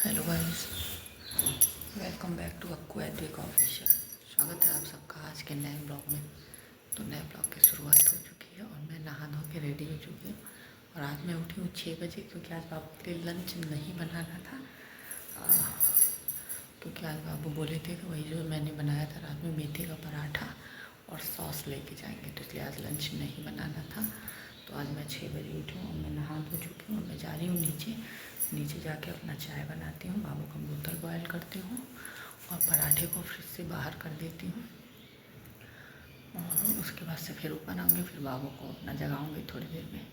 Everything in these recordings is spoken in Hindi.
Hello guys, welcome back to Akku Edvik official. स्वागत है आप सबका आज के नए ब्लॉग में। तो नए ब्लॉग की शुरुआत हो चुकी है और मैं नहा धो के रेडी हो चुकी हूँ। और आज मैं उठी हूँ 6 बजे क्योंकि आज बाबू के लिए लंच नहीं बनाना था। क्योंकि आज बाबू बोले थे कि वही जो मैंने बनाया था रात में, मेथी का पराठा और सॉस लेके जाएंगे, तो इसलिए आज लंच नहीं बनाना था। तो आज मैं 6 बजे उठी हूँ और मैं नहा धो चुकी हूँ और मैं जा रही हूँ नीचे जाके अपना चाय बनाती हूँ, बाबू का बोतल बॉयल करती हूँ और पराठे को फ्रिज से बाहर कर देती हूँ। और उसके बाद से फिर ऊपर आऊँगी, फिर बाबू को अपना जगाऊँगी थोड़ी देर में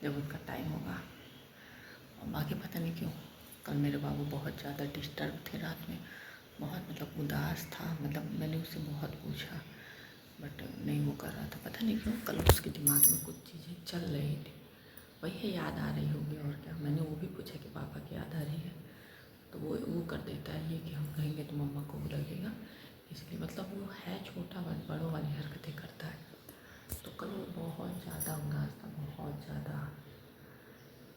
जब उनका टाइम होगा। और बाकी पता नहीं क्यों कल मेरे बाबू बहुत ज़्यादा डिस्टर्ब थे रात में, बहुत मतलब उदास था। मतलब मैंने उससे बहुत पूछा बट नहीं वो कर रहा था, पता नहीं क्यों कल उसके दिमाग में कुछ चीज़ें चल रही थी। वही याद आ रही होगी और क्या। मैंने वो भी पूछा कि पापा की याद आ रही है, तो वो कर देता है ये कि हम कहेंगे तो मम्मा को वो लगेगा, इसलिए मतलब वो है छोटा बट बड़ों वाली हरकतें करता है। तो कल वो बहुत ज़्यादा उदास था, बहुत ज़्यादा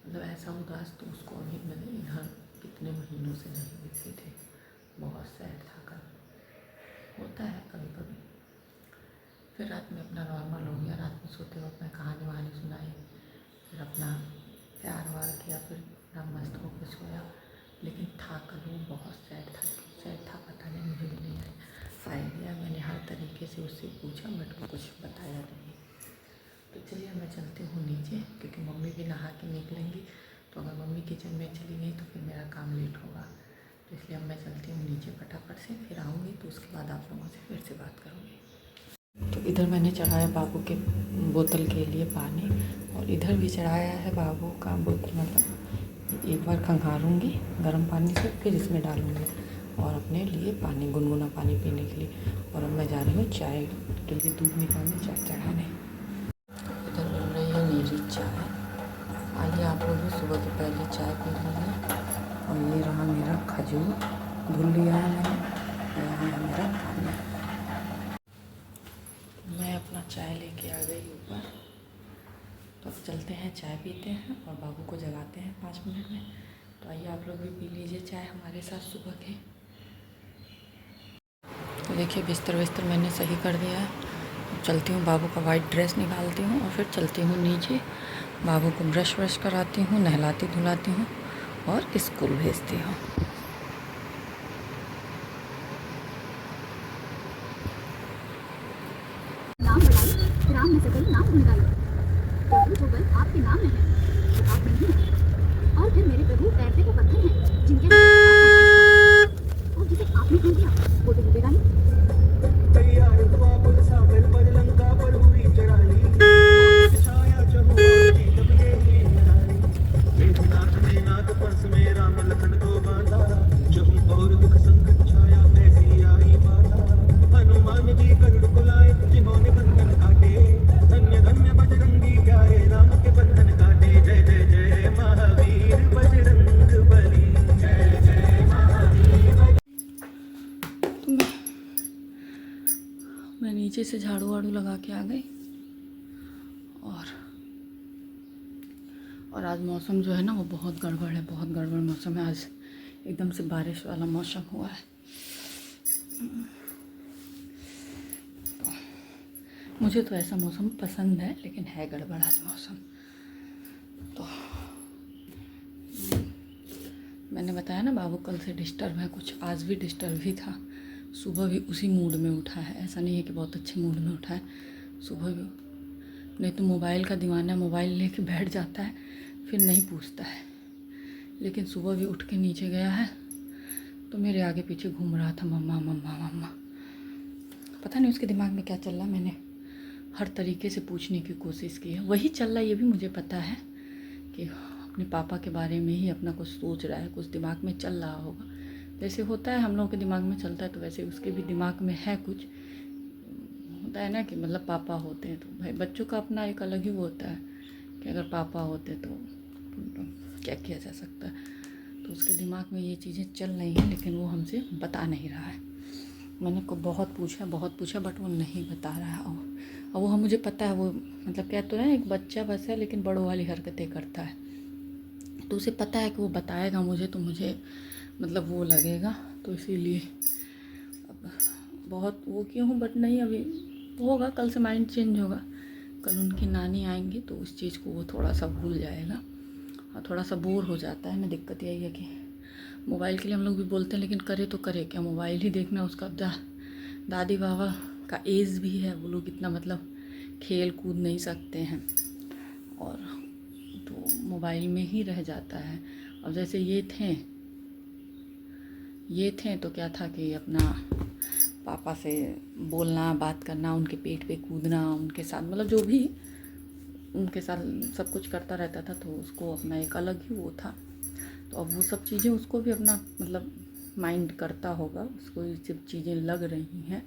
मतलब ऐसा उदास तो उसको अभी मैंने इधर कितने महीनों से नहीं दिखे थे। बहुत सैड था कल, होता है कभी कभी। फिर रात में अपना नॉर्मल हो गया, रात में सोते वक्त मैं कहानी वहानी सुनाई, फिर अपना प्यार वार किया, फिर अपना मस्त होकर सोया। लेकिन था कल वो बहुत सैड था। क्यों सैड था पता नहीं, मुझे भी नहीं आइडिया। मैंने हर तरीके से उससे पूछा बट वो कुछ बताया नहीं। तो चलिए मैं चलती हूँ नीचे, क्योंकि मम्मी भी नहा के निकलेंगी, तो अगर मम्मी किचन में चली गई तो फिर मेरा काम लेट होगा। तो इसलिए अब मैं चलती हूँ नीचे फटाफट से, फिर आऊँगी तो उसके बाद आप लोगों से फिर से बात करूँगी। तो इधर मैंने चढ़ाया बाबू के बोतल के लिए पानी, और इधर भी चढ़ाया है बाबू का बोतल। मतलब एक बार खंगारूँगी गर्म पानी से, फिर इसमें डालूँगी और अपने लिए पानी, गुनगुना पानी पीने के लिए। और अब मैं जा रही हूँ चाय के लिए दूध निकालने, चाय चढ़ाने। इधर बन रही है मेरी चाय। आइए आप लोग भी सुबह की पहले चाय पी लीजिए। और ये रहा मेरा खजूर, धुल लिया है मैंने। यहाँ है मेरा पानी। मैं अपना चाय लेके आ गई ऊपर, तो अब चलते हैं चाय पीते हैं और बाबू को जगाते हैं 5 मिनट में। तो आइए आप लोग भी पी लीजिए चाय हमारे साथ सुबह के। तो देखिए बिस्तर मैंने सही कर दिया है। चलती हूँ, बाबू का वाइट ड्रेस निकालती हूँ और फिर चलती हूँ नीचे, बाबू को ब्रश व्रश कराती हूँ, नहलाती धुलाती हूँ और स्कूल भेजती हूँ। नाम बढ़ाइए, राम न सकल नाम भूल गाइए। प्रभु जो बल आपके नाम में है, तो आप नहीं हैं। और फिर मेरे प्रभु ऐसे को पत्थर हैं, जिनके और जिसे आपने खो दिया, वो तो डूबेगा नहीं। तैयार हुआ पुल सागर पर, लंका पर हुई चढ़ाई, छाया चहुआ की तब ये हुई लड़ाई। मेघनाथ ने नाग फंस में राम लखन को बांधा, जब और दुख संकट छाया ऐसी आई बाधा। हनुमान जी गरुड़ को लाए, जिन्होंने बंधन काटे, धन्य धन्य बजरंगी प्यारे राम के बंधन काटे। जय जय जय महावीर बजरंग बली, जय जय महावीर। मैं नीचे से झाड़ू वाड़ू लगा के आ गई। और आज मौसम जो है ना वो बहुत गड़बड़ है, बहुत गड़बड़ मौसम है। आज एकदम से बारिश वाला मौसम हुआ है। तो मुझे तो ऐसा मौसम पसंद है, लेकिन है गड़बड़ आज मौसम। तो मैंने बताया ना बाबू कल से डिस्टर्ब है कुछ, आज भी डिस्टर्ब ही था। सुबह भी उसी मूड में उठा है, ऐसा नहीं है कि बहुत अच्छे मूड में उठा है। सुबह भी नहीं तो मोबाइल का दीवाना, मोबाइल लेके बैठ जाता है, फिर नहीं पूछता है। लेकिन सुबह भी उठ के नीचे गया है तो मेरे आगे पीछे घूम रहा था, मम्मा मम्मा मम्मा। पता नहीं उसके दिमाग में क्या चल रहा। मैंने हर तरीके से पूछने की कोशिश की है, वही चल रहा है, ये भी मुझे पता है कि अपने पापा के बारे में ही अपना कुछ सोच रहा है, कुछ दिमाग में चल रहा होगा। जैसे होता है हम लोगों के दिमाग में चलता है, तो वैसे उसके भी दिमाग में है कुछ। होता है ना कि मतलब पापा होते हैं तो भाई बच्चों का अपना एक अलग ही वो होता है कि अगर पापा होते तो क्या किया जा सकता है। तो उसके दिमाग में ये चीज़ें चल रही हैं, लेकिन वो हमसे बता नहीं रहा है। मैंने को बहुत पूछा बट वो नहीं बता रहा है। और वो मुझे पता है, वो मतलब क्या तो है, एक बच्चा बस है लेकिन बड़ों वाली हरकतें करता है। तो उसे पता है कि वो बताएगा मुझे तो मुझे मतलब वो लगेगा, तो इसीलिए अब बहुत वो क्यों हूँ, बट नहीं अभी होगा, कल से माइंड चेंज होगा। कल उनकी नानी आएंगी तो उस चीज़ को वो थोड़ा सा भूल जाएगा और थोड़ा सा बोर हो जाता है ना। दिक्कत यही है कि मोबाइल के लिए हम लोग भी बोलते हैं, लेकिन करे तो करे क्या, मोबाइल ही देखना। उसका दादी बाबा का एज भी है, वो लोग इतना मतलब खेल कूद नहीं सकते हैं और तो मोबाइल में ही रह जाता है। अब जैसे ये थे तो क्या था कि अपना पापा से बोलना, बात करना, उनके पेट पे कूदना, उनके साथ मतलब जो भी उनके साथ सब कुछ करता रहता था, तो उसको अपना एक अलग ही वो था। तो अब वो सब चीज़ें उसको भी अपना मतलब माइंड करता होगा, उसको ये सब चीज़ें लग रही हैं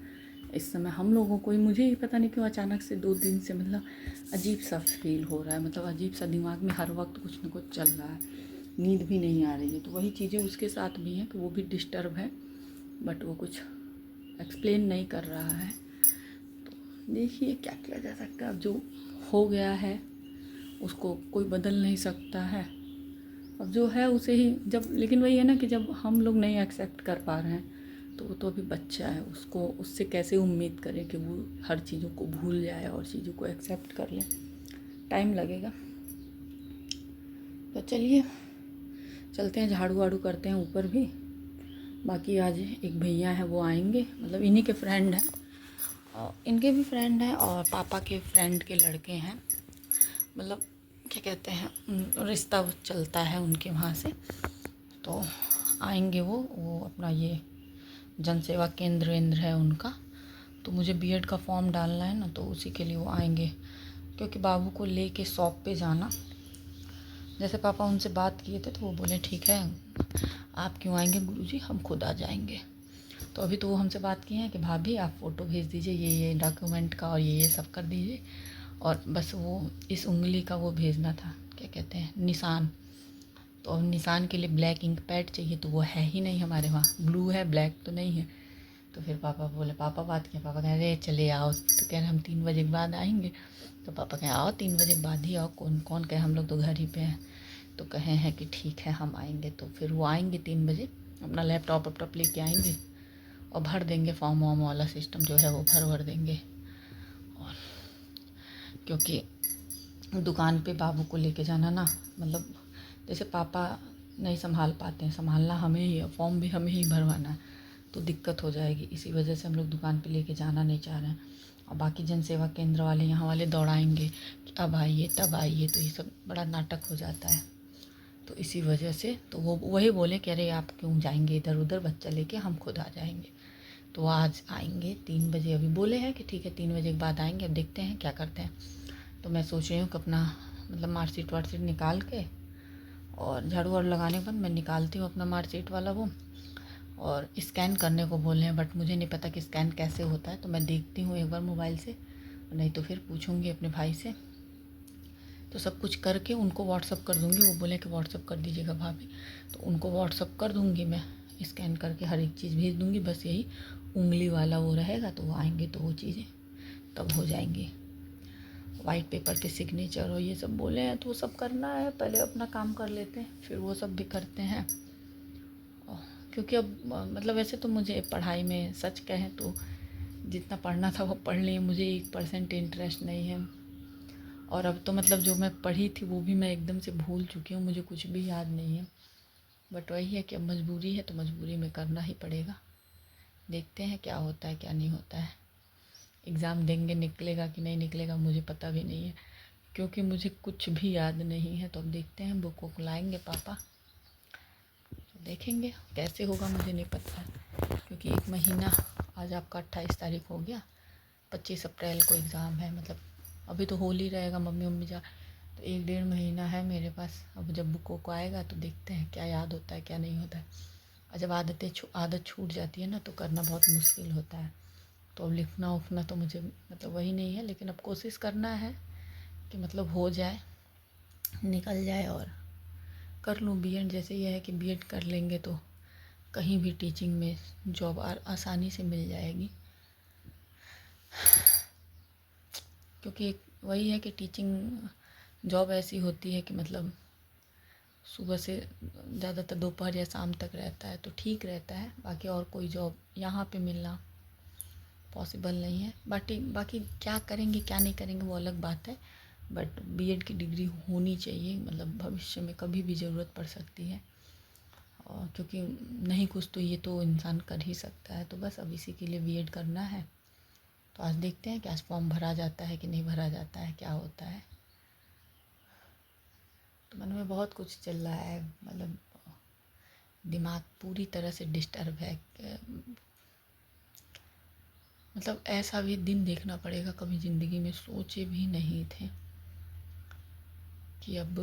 इस समय। हम लोगों को ही, मुझे ही पता नहीं क्यों अचानक से 2 दिन से मतलब अजीब सा फील हो रहा है, मतलब अजीब सा दिमाग में हर वक्त कुछ ना कुछ चल रहा है, नींद भी नहीं आ रही है। तो वही चीज़ें उसके साथ भी हैं कि वो भी डिस्टर्ब है, बट वो कुछ एक्सप्लेन नहीं कर रहा है। तो देखिए क्या किया जा सकता है। अब जो हो गया है उसको कोई बदल नहीं सकता है, अब जो है उसे ही जब, लेकिन वही है ना कि जब हम लोग नहीं एक्सेप्ट कर पा रहे हैं तो वो तो अभी बच्चा है, उसको उससे कैसे उम्मीद करें कि वो हर चीज़ों को भूल जाए और चीज़ों को एक्सेप्ट कर ले। टाइम लगेगा। तो चलिए चलते हैं, झाड़ू वाड़ू करते हैं ऊपर भी। बाकी आज एक भैया है वो आएंगे, मतलब इन्हीं के फ्रेंड हैं और इनके भी फ्रेंड हैं और पापा के फ्रेंड के लड़के हैं, मतलब क्या कहते हैं रिश्ता चलता है उनके वहाँ से। तो आएंगे वो अपना ये जन सेवा केंद्र वेंद्र है उनका, तो मुझे बीएड का फॉर्म डालना है ना, तो उसी के लिए वो आएंगे। क्योंकि बाबू को लेके शॉप पे जाना, जैसे पापा उनसे बात किए थे तो वो बोले ठीक है आप क्यों आएंगे गुरुजी, हम खुद आ जाएंगे। तो अभी तो वो हमसे बात किए हैं कि भाभी आप फ़ोटो भेज दीजिए ये डॉक्यूमेंट का और ये सब कर दीजिए, और बस वो इस उंगली का वो भेजना था, क्या कहते हैं निशान। तो अब निशान के लिए ब्लैक इंक पैड चाहिए, तो वो है ही नहीं हमारे वहाँ, ब्लू है ब्लैक तो नहीं है। तो फिर पापा बोले, पापा बात किया, पापा कह रहे चले आओ, तो कह रहे हम 3 बजे के बाद आएंगे। तो पापा कहें आओ 3 बजे के बाद ही आओ, कौन कौन कहे हम लोग तो घर ही पे हैं। तो कहे हैं कि ठीक है हम आएंगे। तो फिर वो आएंगे 3 बजे, अपना लैपटॉप लेके आएंगे और भर देंगे फॉर्म वॉर्म वाला सिस्टम जो है वो भर देंगे। और क्योंकि दुकान पे बाबू को लेके जाना ना, मतलब जैसे पापा नहीं संभाल पाते हैं, संभालना हमें ही है, फॉर्म भी हमें ही भरवाना है, तो दिक्कत हो जाएगी। इसी वजह से हम लोग दुकान पे लेके जाना नहीं चाह रहे हैं। और बाकी जन सेवा केंद्र वाले यहाँ वाले दौड़ाएंगे कि अब आइए तब आइए, तो ये सब बड़ा नाटक हो जाता है। तो इसी वजह से तो वो वही बोले कह रहे आप क्यों जाएंगे इधर उधर बच्चा लेके, हम खुद आ जाएंगे। तो आज आएंगे 3 बजे, अभी बोले हैं कि ठीक है 3 बजे के बाद आएंगे, अब देखते हैं क्या करते हैं। तो मैं सोच रही हूँ कि अपना मतलब मार्कशीट वार्कशीट निकाल के, और झाड़ू वाड़ू लगाने के बाद मैं निकालती हूँ अपना मार्कशीट वाला वो, और स्कैन करने को बोले हैं, बट मुझे नहीं पता कि स्कैन कैसे होता है। तो मैं देखती हूँ एक बार मोबाइल से, नहीं तो फिर पूछूँगी अपने भाई से। तो सब कुछ करके उनको व्हाट्सअप कर दूँगी, वो बोले कि व्हाट्सअप कर दीजिएगा भाभी, तो उनको व्हाट्सअप कर दूँगी मैं, स्कैन करके हर एक चीज़ भेज दूँगी। बस यही उंगली वाला वो रहेगा, तो वो आएंगे तो वो चीज़ें तब हो जाएंगी। वाइट पेपर पे सिग्नेचर और ये सब बोले हैं, तो वो सब करना है, पहले अपना काम कर लेते हैं फिर वो सब भी करते हैं। क्योंकि अब मतलब वैसे तो मुझे पढ़ाई में सच कहें तो जितना पढ़ना था वो पढ़ लिए, मुझे 1% इंटरेस्ट नहीं है। और अब तो मतलब जो मैं पढ़ी थी वो भी मैं एकदम से भूल चुकी हूँ, मुझे कुछ भी याद नहीं है। बट वही है कि अब मजबूरी है तो मजबूरी में करना ही पड़ेगा। देखते हैं क्या होता है क्या नहीं होता है। एग्ज़ाम देंगे, निकलेगा कि नहीं निकलेगा मुझे पता भी नहीं है, क्योंकि मुझे कुछ भी याद नहीं है। तो अब देखते हैं, बुक वुक लाएंगे पापा, तो देखेंगे कैसे होगा, मुझे नहीं पता है। क्योंकि 1 महीना, आज आपका 28 तारीख हो गया, 25 अप्रैल को एग्ज़ाम है, मतलब अभी तो होल ही रहेगा, मम्मी जा, तो 1 डेढ़ महीना है मेरे पास। अब जब बुक वुक आएगा तो देखते हैं क्या याद होता है क्या नहीं होता है। और जब आदत छूट जाती है ना तो करना बहुत मुश्किल होता है। तो अब लिखना उखना तो मुझे मतलब वही नहीं है, लेकिन अब कोशिश करना है कि मतलब हो जाए, निकल जाए और कर लूँ बीएड। जैसे ये है कि बीएड कर लेंगे तो कहीं भी टीचिंग में जॉब आसानी से मिल जाएगी। क्योंकि वही है कि टीचिंग जॉब ऐसी होती है कि मतलब सुबह से ज़्यादातर दोपहर या शाम तक रहता है तो ठीक रहता है। बाकी और कोई जॉब यहाँ पे मिलना पॉसिबल नहीं है। बाकी क्या करेंगे क्या नहीं करेंगे वो अलग बात है, बट बीएड की डिग्री होनी चाहिए, मतलब भविष्य में कभी भी ज़रूरत पड़ सकती है। और क्योंकि नहीं कुछ तो ये तो इंसान कर ही सकता है, तो बस अब इसी के लिए बीएड करना है। तो आज देखते हैं कि आज फॉर्म भरा जाता है कि नहीं भरा जाता है, क्या होता है। तो मन में बहुत कुछ चल रहा है, मतलब दिमाग पूरी तरह से डिस्टर्ब है। मतलब ऐसा भी दिन देखना पड़ेगा, कभी ज़िंदगी में सोचे भी नहीं थे कि अब,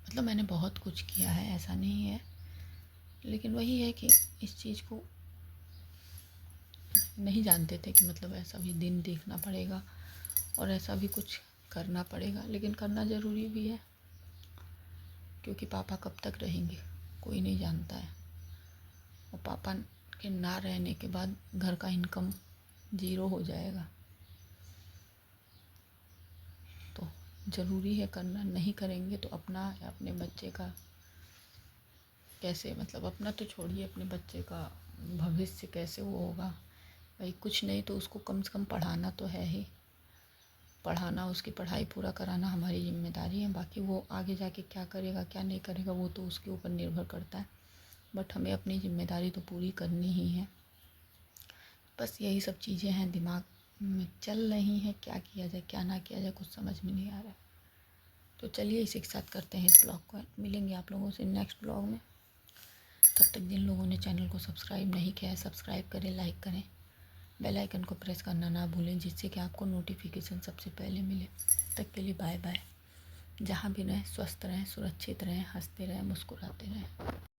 मतलब मैंने बहुत कुछ किया है, ऐसा नहीं है, लेकिन वही है कि इस चीज़ को नहीं जानते थे कि मतलब ऐसा भी दिन देखना पड़ेगा और ऐसा भी कुछ करना पड़ेगा। लेकिन करना ज़रूरी भी है, क्योंकि पापा कब तक रहेंगे कोई नहीं जानता है, और पापा के ना रहने के बाद घर का इनकम ज़ीरो हो जाएगा। तो ज़रूरी है करना, नहीं करेंगे तो अपना या अपने बच्चे का कैसे, मतलब अपना तो छोड़िए, अपने बच्चे का भविष्य कैसे वो होगा। भाई कुछ नहीं तो उसको कम से कम पढ़ाना तो है ही, पढ़ाना, उसकी पढ़ाई पूरा कराना हमारी जिम्मेदारी है। बाकी वो आगे जाके क्या करेगा क्या नहीं करेगा वो तो उसके ऊपर निर्भर करता है, बट हमें अपनी जिम्मेदारी तो पूरी करनी ही है। बस यही सब चीज़ें हैं दिमाग में चल रही हैं, क्या किया जाए क्या ना किया जाए कुछ समझ में नहीं आ रहा है। तो चलिए इसी के साथ करते हैं इस ब्लॉग को, मिलेंगे आप लोगों से नेक्स्ट ब्लॉग में। तब तक जिन लोगों ने चैनल को सब्सक्राइब नहीं किया है सब्सक्राइब करें, लाइक करें, बेल आइकन को प्रेस करना ना भूलें, जिससे कि आपको नोटिफिकेशन सबसे पहले मिले। तक के लिए बाय बाय। जहाँ भी रहें स्वस्थ रहें, सुरक्षित रहें, हंसते रहें, मुस्कुराते रहें।